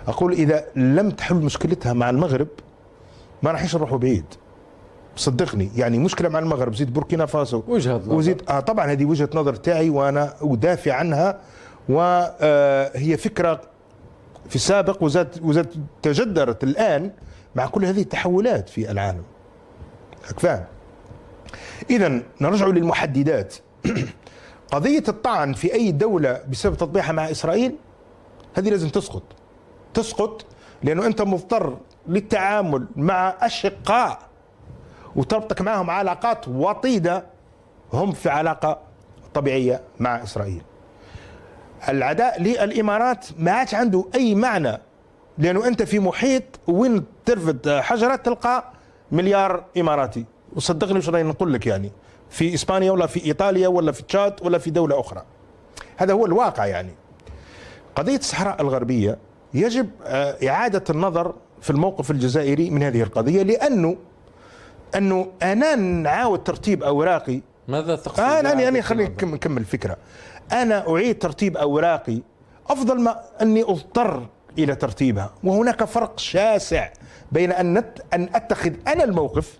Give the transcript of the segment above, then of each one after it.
أقول إذا لم تحل مشكلتها مع المغرب ما راح نروحوا بعيد، صدقني. يعني مشكلة مع المغرب زيد بوركينا فاسو وجهة نظر، وزيد طبعا هذه وجهة نظر تاعي وأنا أدافع عنها، وهي فكرة في السابق وزاد تجدرت الآن مع كل هذه التحولات في العالم. فاهم؟ إذا نرجع للمحددات. قضية الطعن في أي دولة بسبب تطبيعها مع إسرائيل هذه لازم تسقط، لأنه أنت مضطر للتعامل مع أشقاء وتربطك معهم علاقات وطيدة، هم في علاقة طبيعية مع إسرائيل. العداء للإمارات ما عادش عنده أي معنى، لأنه أنت في محيط وين ترفد حجرة تلقى مليار إماراتي، وصدقني مش راح نقول لك يعني في إسبانيا ولا في إيطاليا ولا في تشاد ولا في دولة أخرى. هذا هو الواقع. يعني قضية الصحراء الغربية يجب إعادة النظر في الموقف الجزائري من هذه القضية، لأنه أنا نعاود ترتيب أوراقي. ماذا تقصد؟ أنا خليني نكمل الفكرة. أنا أعيد ترتيب أوراقي أفضل ما أني أضطر إلى ترتيبها، وهناك فرق شاسع بين أن أتخذ أنا الموقف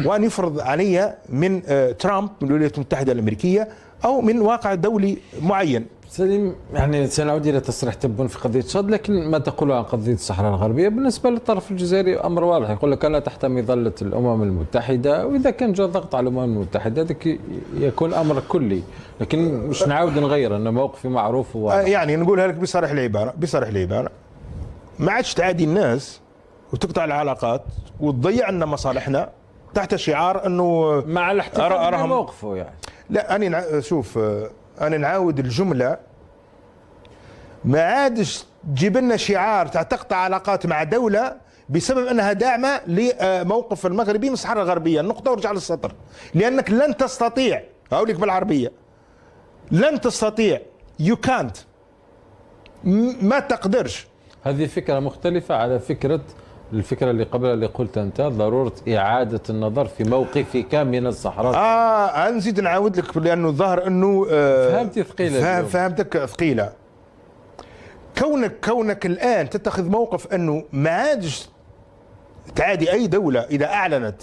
وأن يفرض علي من ترامب من الولايات المتحدة الأمريكية أو من واقع دولي معين. سليم، يعني سنعود إلى تصريح تبون في قضية تشاد، لكن ما تقوله عن قضية الصحراء الغربية بالنسبة للطرف الجزائري أمر واضح. يقول لك أنا تحت مظلة الأمم المتحدة، وإذا كان جاء ضغط على الأمم المتحدة ذلك يكون أمر كلي، لكن مش نعاود نغير أن موقفي معروف يعني نقولها لك بصريح العبارة ما عادش تعادي الناس وتقطع العلاقات وتضيع لنا مصالحنا تحت شعار أنه مع الاحتفال بموقفه. يعني لا، أنا شوف، أنا نعاود الجملة، ما عادش تجيب لنا شعار تقطع علاقات مع دولة بسبب أنها داعمة لموقف المغربي من الصحراء الغربية. النقطة ورجع للسطر، لأنك لن تستطيع، أقول لك بالعربية، لن تستطيع، you can't، ما تقدرش. هذه فكرة مختلفة على الفكرة اللي قبل اللي قلت أنت، ضرورة إعادة النظر في موقفك من الصحراء. نزيد نعاود لك لأنه ظهر أنه فهمتي ثقيلة. فهمتك ثقيلة. كونك الآن تتخذ موقف أنه ما عادش تعادي أي دولة إذا أعلنت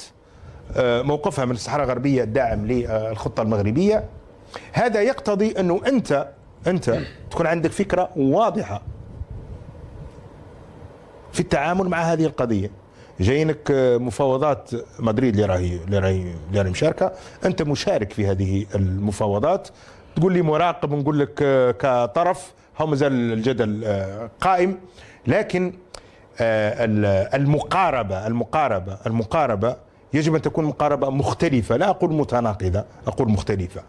موقفها من الصحراء الغربية الداعم للخطة المغربية، هذا يقتضي أنه أنت تكون عندك فكرة واضحة في التعامل مع هذه القضية. جايينك مفاوضات مدريد اللي راهي مشاركة، أنت مشارك في هذه المفاوضات، تقول لي مراقب ونقول لك كطرف، هو مازال الجدل قائم. لكن المقاربة يجب أن تكون مقاربة مختلفة، لا أقول متناقضة، أقول مختلفة.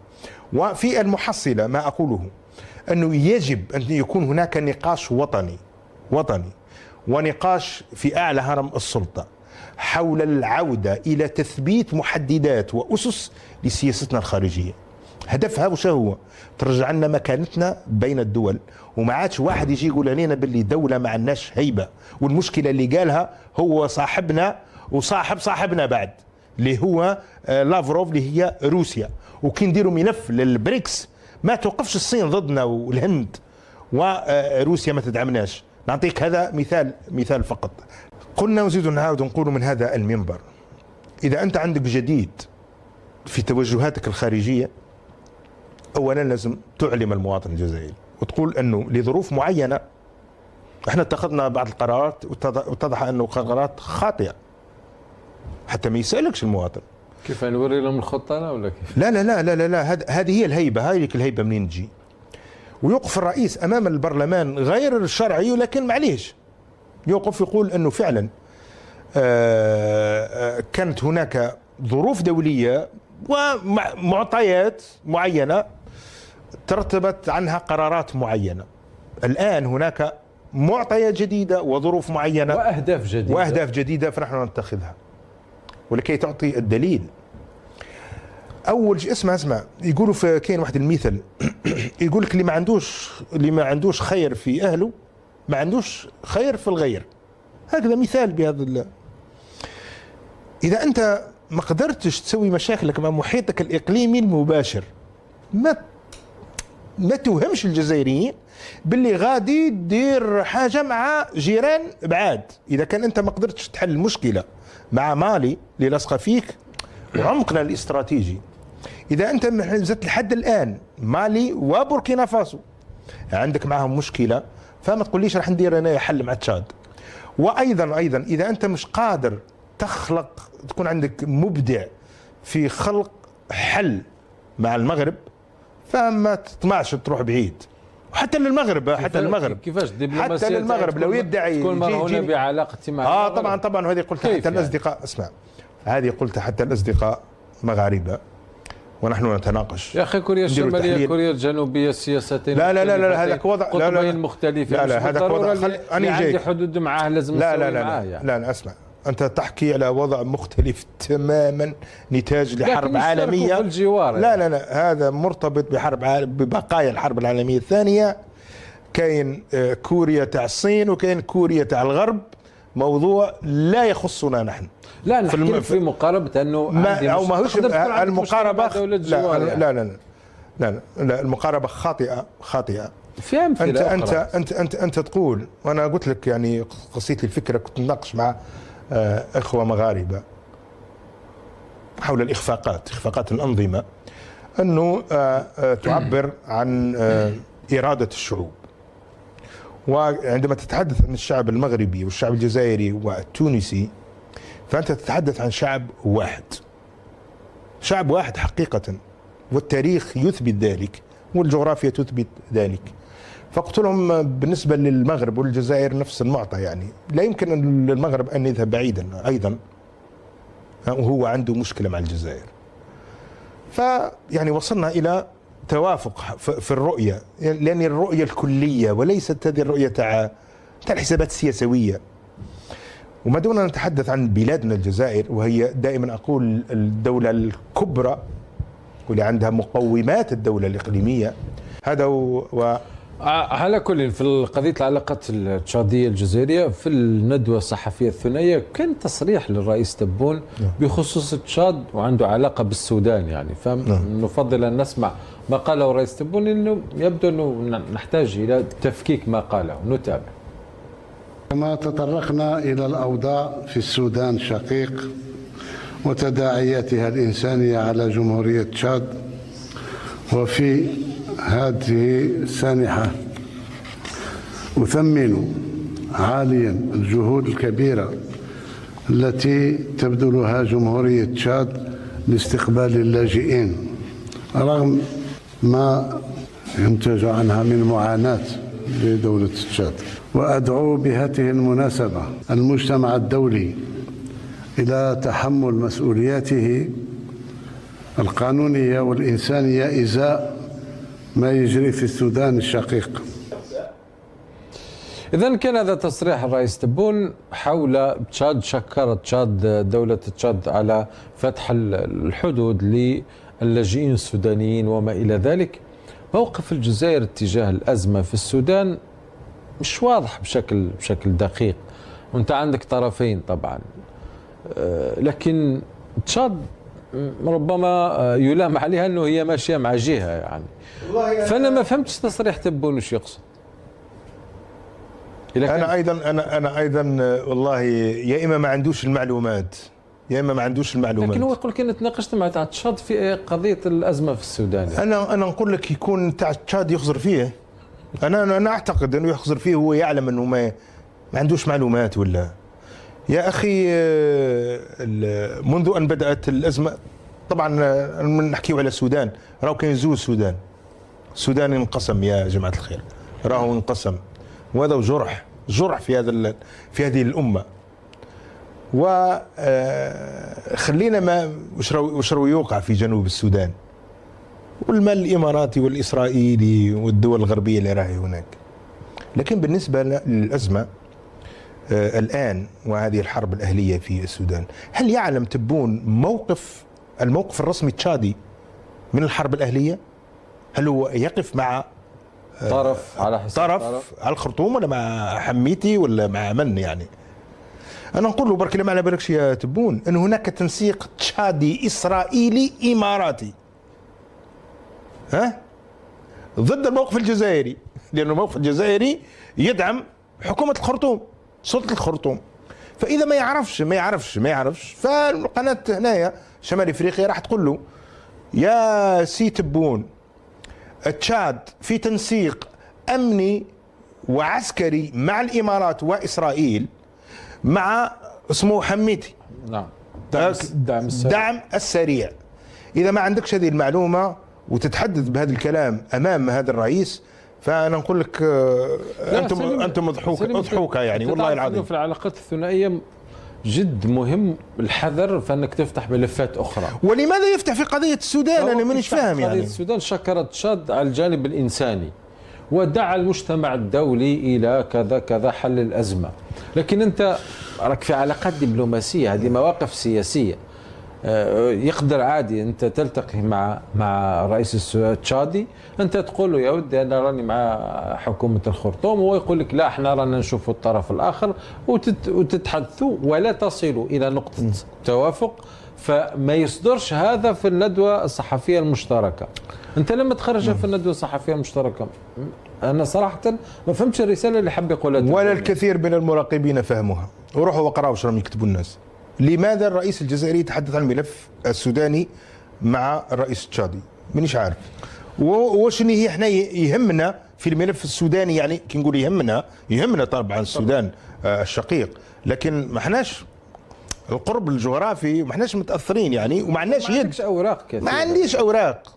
وفي المحصلة ما أقوله أنه يجب أن يكون هناك نقاش وطني ونقاش في أعلى هرم السلطة حول العودة إلى تثبيت محددات وأسس لسياستنا الخارجية. هدفها وش هو؟ ترجع لنا مكانتنا بين الدول، وما عادش واحد يجي يقول علينا باللي دولة ما عندناش هيبة. والمشكلة اللي قالها هو صاحبنا وصاحب صاحبنا بعد، اللي هو لافروف، اللي هي روسيا. وكي نديروا ملف للبريكس ما توقفش الصين ضدنا والهند وروسيا ما تدعمناش. نعطيك هذا مثال فقط. قلنا ونزيد نعاود نقول من هذا المنبر، إذا أنت عندك جديد في توجهاتك الخارجية، أولا لازم تعلم المواطن الجزائري وتقول أنه لظروف معينة احنا اتخذنا بعض القرارات واتضح أنه قرارات خاطئة، حتى ما يسألكش المواطن. كيف نوري لهم الخطة أنا ولا كيف؟ لا لا لا لا لا, لا. هذه هي الهيبة. هاي الهيبة منين تجي؟ ويوقف الرئيس أمام البرلمان غير الشرعي، ولكن معليش يوقف يقول أنه فعلا كانت هناك ظروف دولية ومعطيات معينة ترتبت عنها قرارات معينة. الآن هناك معطيات جديدة وظروف معينة وأهداف جديدة فنحن نتخذها. ولكي تعطي الدليل، أول شيء اسمع يقولوا في كاين واحد المثل يقول لك اللي ما عندوش خير في أهله ما عندوش خير في الغير. هكذا مثال بهذا. إذا أنت ما قدرتش تسوي مشاكلك مع محيطك الإقليمي المباشر، ما توهمش الجزائريين باللي غادي دير حاجه مع جيران بعاد. اذا كان انت ما قدرتش تحل المشكله مع مالي اللي لاصقه فيك وعمقنا الاستراتيجي، اذا انت زدت لحد الان مالي وبوركينا فاسو عندك معهم مشكله، فما تقوليش راح ندير انا حل مع تشاد. وايضا اذا انت مش قادر تخلق، تكون عندك مبدع في خلق حل مع المغرب، فما تطمعش تروح بعيد. وحتى للمغرب، حتى للمغرب كيفاش الدبلوماسيه حتى للمغرب لو يدعي تكون مرهونه بعلاقتي مع طبعا هذه قلتها حتى يعني؟ الاصدقاء، اسمع، هذه قلتها حتى الاصدقاء مغاربه ونحن نتناقش. يا اخي كوريا الشماليه كوريا الجنوبيه سياستين لا هذاك وضع قطبين مختلفين. لا هذاك وضع انا عندي حدود معاه لازم لا يعني. لا اسمع، انت تحكي على وضع مختلف تماما، نتاج لحرب عالميه في الجوار. لا هذا مرتبط ببقايا الحرب العالميه الثانيه. كاين كوريا تاع الصين وكاين كوريا تاع الغرب، موضوع لا يخصنا نحن. لا نحكي في مقاربه انه او ماهوش المقاربه. لا المقاربه خاطئه. في امثله انت تقول، وانا قلت لك يعني قصيت لي الفكره، كنت نناقش مع اخوه مغاربه حول اخفاقات الانظمه، انه تعبر عن اراده الشعوب. وعندما تتحدث عن الشعب المغربي والشعب الجزائري والتونسي، فأنت تتحدث عن شعب واحد حقيقة، والتاريخ يثبت ذلك والجغرافيا تثبت ذلك. فقلت لهم بالنسبة للمغرب والجزائر نفس المعطى، يعني لا يمكن للمغرب أن يذهب بعيدا أيضا وهو عنده مشكلة مع الجزائر. فيعني وصلنا إلى توافق في الرؤية، لأن الرؤية الكلية وليست هذه الرؤية تاع الحسابات السياسية. وما دون نتحدث عن بلادنا الجزائر، وهي دائما أقول الدولة الكبرى واللي عندها مقومات الدولة الإقليمية. هذا على كل في قضية العلاقات التشادية الجزائرية، في الندوة الصحفية الثنائية كان تصريح للرئيس تبون بخصوص تشاد وعنده علاقة بالسودان، يعني فنفضل أن نسمع ما قاله الرئيس تبون، إنه يبدو أنه نحتاج إلى تفكيك ما قاله. نتابع. كما تطرقنا إلى الأوضاع في السودان الشقيق وتداعياتها الإنسانية على جمهورية تشاد، وفي هذه السانحة أثمن عاليا الجهود الكبيرة التي تبذلها جمهورية تشاد لاستقبال اللاجئين رغم ما ينتج عنها من معاناة لدولة تشاد. وأدعو بهذه المناسبة المجتمع الدولي إلى تحمل مسؤولياته القانونية والإنسانية إزاء ما يجري في السودان الشقيق. إذن كان هذا تصريح الرئيس تبون حول تشاد. شكرت تشاد دولة تشاد على فتح الحدود للاجئين السودانيين وما إلى ذلك. موقف الجزائر تجاه الأزمة في السودان مش واضح بشكل دقيق، وانت عندك طرفين طبعا، لكن تشاد ربما يلام عليها انه هي ماشيه مع جهه يعني. فانا ما فهمتش تصريح تبون وش يقصد. انا ايضا والله يا اما ما عندوش المعلومات يا اما ما عندوش المعلومات. لكن هو يقول لك انا تناقشت مع تاع تشاد في قضيه الازمه في السودان يعني. انا نقول لك يكون تاع تشاد يخزر فيه. انا اعتقد انه يخزر فيه، هو يعلم انه ما عندوش معلومات. ولا يا اخي منذ ان بدات الازمه، طبعا نحكيو على السودان، راهو كاين زوج سودان. السودان انقسم يا جماعه الخير، راهو انقسم، وهذا جرح في هذه الامه. وخلينا ما وش راهو يوقع في جنوب السودان، والمال الاماراتي والاسرائيلي والدول الغربيه اللي راهي هناك. لكن بالنسبه للازمه الان وهذه الحرب الاهليه في السودان، هل يعلم تبون الموقف الرسمي التشادي من الحرب الاهليه؟ هل هو يقف مع طرف على الخرطوم، ولا مع حميتي، ولا مع من يعني؟ انا نقول له برك ما على بالكش يا تبون ان هناك تنسيق تشادي اسرائيلي اماراتي، ضد الموقف الجزائري، لأن الموقف الجزائري يدعم حكومة الخرطوم، سلطة الخرطوم. فإذا ما يعرفش فالقناة هنايا شمال إفريقيا راح تقول له يا سي تبون، تشاد في تنسيق أمني وعسكري مع الإمارات وإسرائيل مع اسمه حميتي، نعم، دعم السريع. إذا ما عندكش هذه المعلومة وتتحدث بهذا الكلام أمام هذا الرئيس، فأنا نقول لك أنتم اضحوكة يعني، والله العظيم. في العلاقات الثنائية جد مهم الحذر في أنك تفتح ملفات أخرى. ولماذا يفتح في قضية السودان؟ أنا مانيش فاهم يعني. قضية السودان شكرت تشاد على الجانب الإنساني ودعا المجتمع الدولي إلى كذا كذا حل الأزمة، لكن أنت راك في علاقات دبلوماسية، هذه مواقف سياسية. يقدر عادي أنت تلتقي مع رئيس التشادي، أنت تقول له يا ودي أنا راني مع حكومة الخرطوم، وهو يقول لك لا احنا رانا نشوف الطرف الآخر، وتتحدثوا ولا تصلوا إلى نقطة توافق، فما يصدرش هذا في الندوة الصحفية المشتركة. أنت لما تخرج في الندوة الصحفية المشتركة، أنا صراحة ما فهمتش الرسالة اللي حب يقولها، ولا الكثير من المراقبين فهموها. وروحوا وقراوا واش راهم يكتبوا الناس. لماذا الرئيس الجزائري يتحدث عن الملف السوداني مع الرئيس التشادي؟ مانيش عارف. وشنو هي احنا يهمنا في الملف السوداني؟ يعني كي نقول يهمنا طبعا السودان الشقيق، لكن ما احناش القرب الجغرافي، ما احناش متاثرين يعني، وما عندناش يد، ما عنديش اوراق.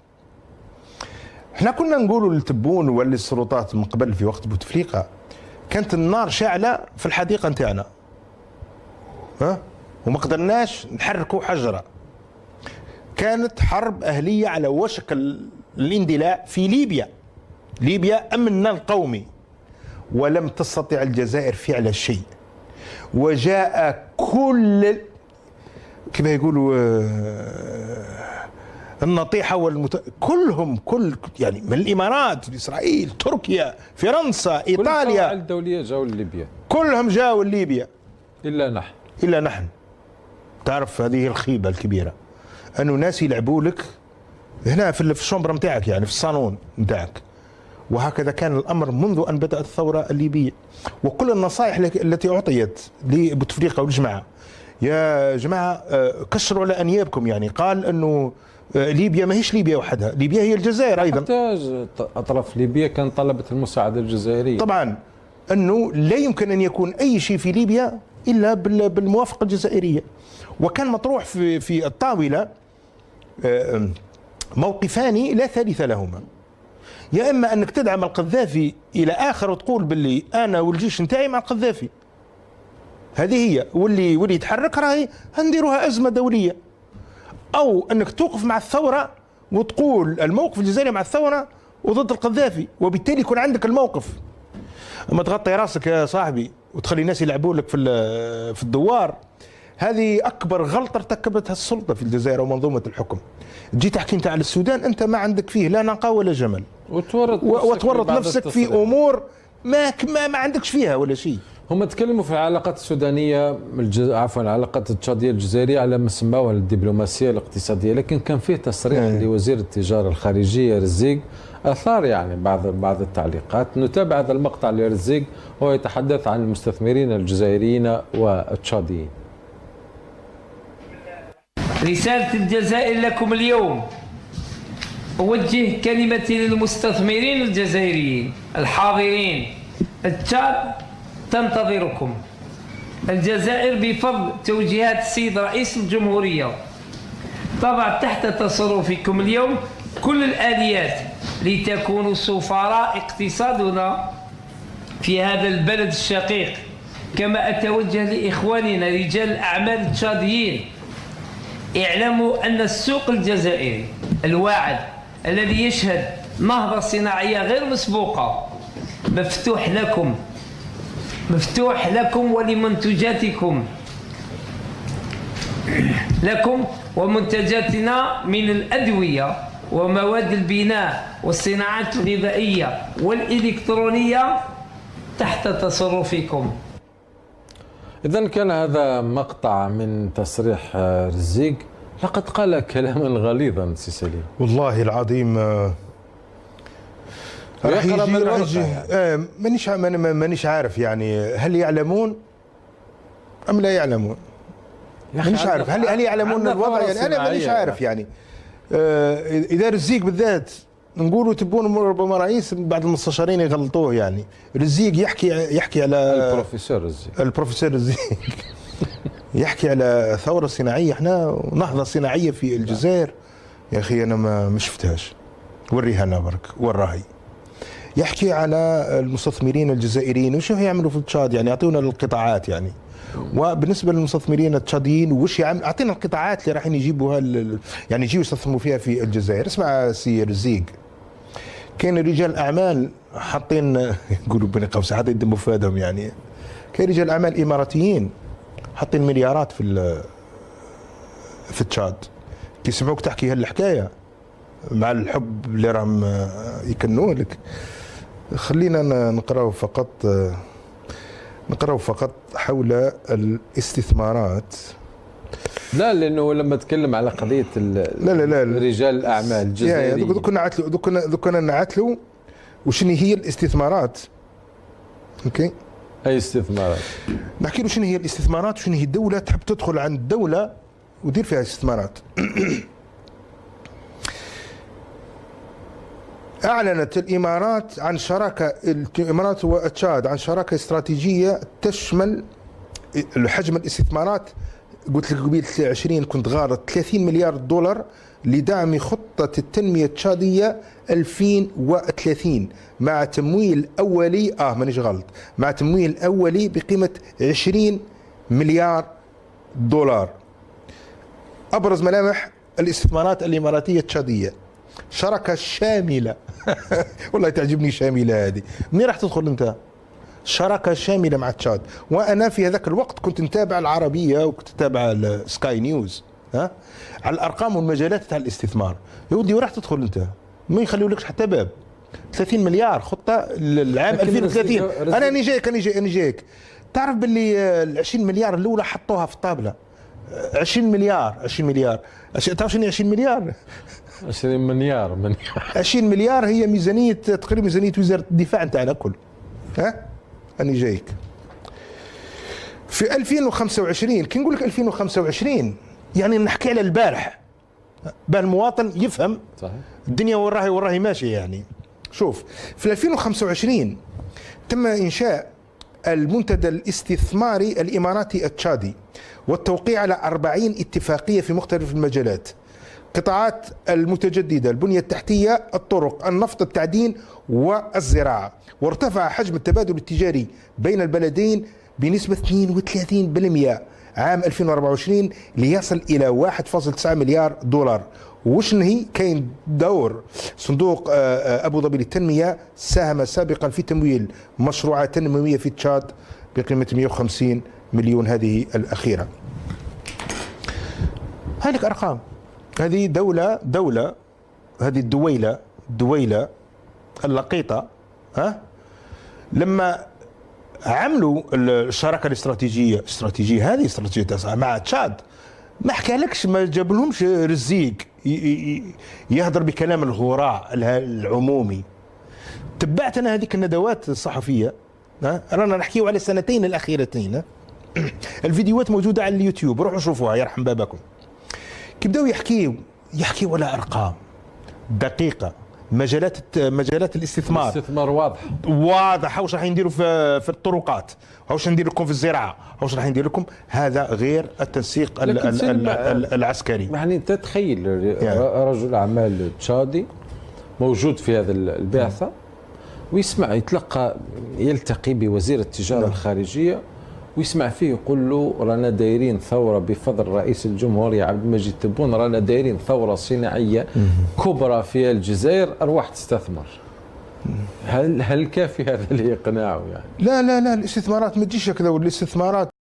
احنا كنا نقولوا للتبون وللسلطات من قبل في وقت بوتفليقه كانت النار شاعله في الحديقه نتاعنا، وما قدرناش نحركوا حجره. كانت حرب اهليه على وشك الاندلاع في ليبيا امننا القومي، ولم تستطع الجزائر فعل شيء. وجاء كل كما يقولوا النطيحه كلهم يعني من الامارات، اسرائيل، تركيا، فرنسا، ايطاليا، كل الدوليه جاوا لليبيا، كلهم جاوا لليبيا الا نحن. تعرف هذه الخيبه الكبيره، انه ناس يلعبوا لك هنا في الشومبر نتاعك، يعني في الصالون نتاعك. وهكذا كان الامر منذ ان بدات الثوره الليبيه. وكل النصائح التي اعطيت لبوتفليقه والجماعه، يا جماعه كسروا على انيابكم، يعني قال انه ليبيا ما هيش ليبيا وحدها، ليبيا هي الجزائر ايضا. حتى اطراف ليبيا كان طلبت المساعده الجزائريه طبعا، انه لا يمكن ان يكون اي شيء في ليبيا الا بالموافقه الجزائريه. وكان مطروح في الطاوله موقفان لا ثالث لهما، يا اما انك تدعم القذافي الى اخر وتقول باللي انا والجيش نتاعي مع القذافي، هذه هي، واللي يتحرك راهي هنديروها ازمه دوليه، او انك توقف مع الثوره وتقول الموقف الجزائري مع الثوره وضد القذافي، وبالتالي يكون عندك الموقف. اما تغطي راسك يا صاحبي وتخلي الناس يلعبوا لك في الدوار، هذه اكبر غلطه ارتكبتها السلطه في الجزائر ومنظومه الحكم. جيت تحكي انت على السودان، انت ما عندك فيه لا نقا ولا جمل، وتورط نفسك في امور ما عندكش فيها ولا شيء. هم تكلموا في العلاقات السودانيه عفوا العلاقات التشاديه الجزائريه على ما سموها الدبلوماسيه الاقتصاديه، لكن كان فيه تصريح لوزير التجاره الخارجيه رزيق اثار يعني بعض التعليقات. نتابع هذا المقطع لرزيق وهو يتحدث عن المستثمرين الجزائريين والتشاديين. رسالة الجزائر لكم اليوم، أوجه كلمتي للمستثمرين الجزائريين الحاضرين. تشاد تنتظركم. الجزائر بفضل توجيهات السيد رئيس الجمهورية تضع تحت تصرفكم اليوم كل الآليات لتكونوا سفراء اقتصادنا في هذا البلد الشقيق. كما أتوجه لإخواننا رجال الأعمال التشاديين، اعلموا أن السوق الجزائري الواعد الذي يشهد نهضة صناعية غير مسبوقة مفتوح لكم ولمنتجاتكم، لكم ومنتجاتنا من الأدوية ومواد البناء والصناعات الغذائية والإلكترونية تحت تصرفكم. إذن كان هذا مقطع من تصريح رزيق، لقد قال كلاما غليظا سي سليم. والله العظيم راح يقرأ من يجي راح الورقة يجي يعني. مانيش عارف يعني هل يعلمون ام لا يعلمون. يا أخي مانيش عارف هل يعلمون عندنا الوضع ثورة يعني انا مانيش صناعية عارف يعني. اذا رزيق بالذات نقولوا تبون ربما رئيس بعض المستشارين يغلطوه يعني. رزيق يحكي على البروفيسور الزي البروفيسور رزيق يحكي على ثوره صناعيه احنا نهضه صناعيه في الجزائر. يا اخي انا ما شفتهاش. وريها لنا برك وراهي. يحكي على المستثمرين الجزائريين وشو يعملوا في تشاد يعني يعطونا القطاعات يعني. وبالنسبه للمستثمرين التشاديين وش يعمل اعطينا القطاعات اللي رايحين يجيبوها يعني يجيوا يستثمروا فيها في الجزائر. اسمع سي رزيق كاين رجال اعمال حاطين يقولوا بين قوسين حاطين دم فادهم يعني. كاين رجال اعمال اماراتيين حاطين مليارات في تشاد. كي يسمعوك تحكي هالحكايه مع الحب اللي راهم يكنوه لك. خلينا نقراو فقط حول الاستثمارات. لا لانه لما تكلم على قضيه لا رجال الاعمال الجزائريين دوك نعتلوا وشنو هي الاستثمارات. اوكي اي استثمارات نحكي له شنو هي الاستثمارات وشنو هي الدوله تحب تدخل عند الدوله ودير فيها استثمارات. أعلنت الإمارات عن الإمارات وتشاد عن شراكة استراتيجية تشمل حجم الاستثمارات. قلت لك قبيل 20 كنت غارت 30 مليار دولار لدعم خطة التنمية التشادية 2030 مع تمويل أولي مانيش غلط مع تمويل أولي بقيمة 20 مليار دولار. أبرز ملامح الاستثمارات الإماراتية التشادية شراكة شاملة والله تعجبني شاملة هذه. منين راح تدخل انت؟ شراكة شاملة مع تشاد. وانا في هذاك الوقت كنت نتابع العربية وكنت نتابع السكاي نيوز على الارقام والمجالات تاع الاستثمار. يا ودي وين راح تدخل انت؟ ما يخليوا لكش حتى باب. 30 مليار خطة للعام 2030. انا جايك تعرف باللي ال 20 مليار الاولى حطوها في الطابلة. 20 مليار تعرف شنو 20 مليار؟ 20 مليار 20 مليار هي ميزانية تقريبا ميزانية وزارة الدفاع نتاعنا كل. أنا جايك في 2025. كي نقول لك 2025 يعني نحكي على البارح بالمواطن يفهم صحيح. الدنيا وراهي ماشية يعني. شوف في 2025 تم إنشاء المنتدى الاستثماري الإماراتي التشادي والتوقيع على 40 اتفاقية في مختلف المجالات. قطاعات المتجددة البنية التحتية الطرق النفط التعدين والزراعة. وارتفع حجم التبادل التجاري بين البلدين بنسبة 32% عام 2024 ليصل إلى 1.9 مليار دولار. وشنهي كاين دور صندوق أبو ظبي للتنمية ساهم سابقا في تمويل مشروعات تنموية في تشاد بقيمة 150 مليون هذه الأخيرة. هذه أرقام. هذه دولة هذه الدويلة اللقيطة لما عملوا الشراكة الاستراتيجية هذه استراتيجية مع تشاد ما حكالكش ما جابلهمش رزيق يهضر بكلام الغراء العمومي. تبعت انا هذيك الندوات الصحفية رانا نحكيو على السنتين الأخيرتين. الفيديوهات موجودة على اليوتيوب روحوا شوفوها يرحم بابكم. كي بداو يحكيوا على ارقام دقيقه. مجالات الاستثمار واضحه. واش راح نديروا في الطرقات، واش ندير لكم في الزراعه، واش راح ندير لكم. هذا غير التنسيق العسكري. يعني انت تخيل رجل اعمال تشادي موجود في هذا البعثه ويسمع يلتقي بوزير التجاره الخارجيه ويسمع فيه يقول له رانا دايرين ثوره بفضل رئيس الجمهوريه عبد المجيد تبون، رانا دايرين ثوره صناعيه كبرى في الجزائر، ارواح تستثمر. هل كافي هذا لإقناعه يعني؟ لا الاستثمارات ما تجيش هكذا. والاستثمارات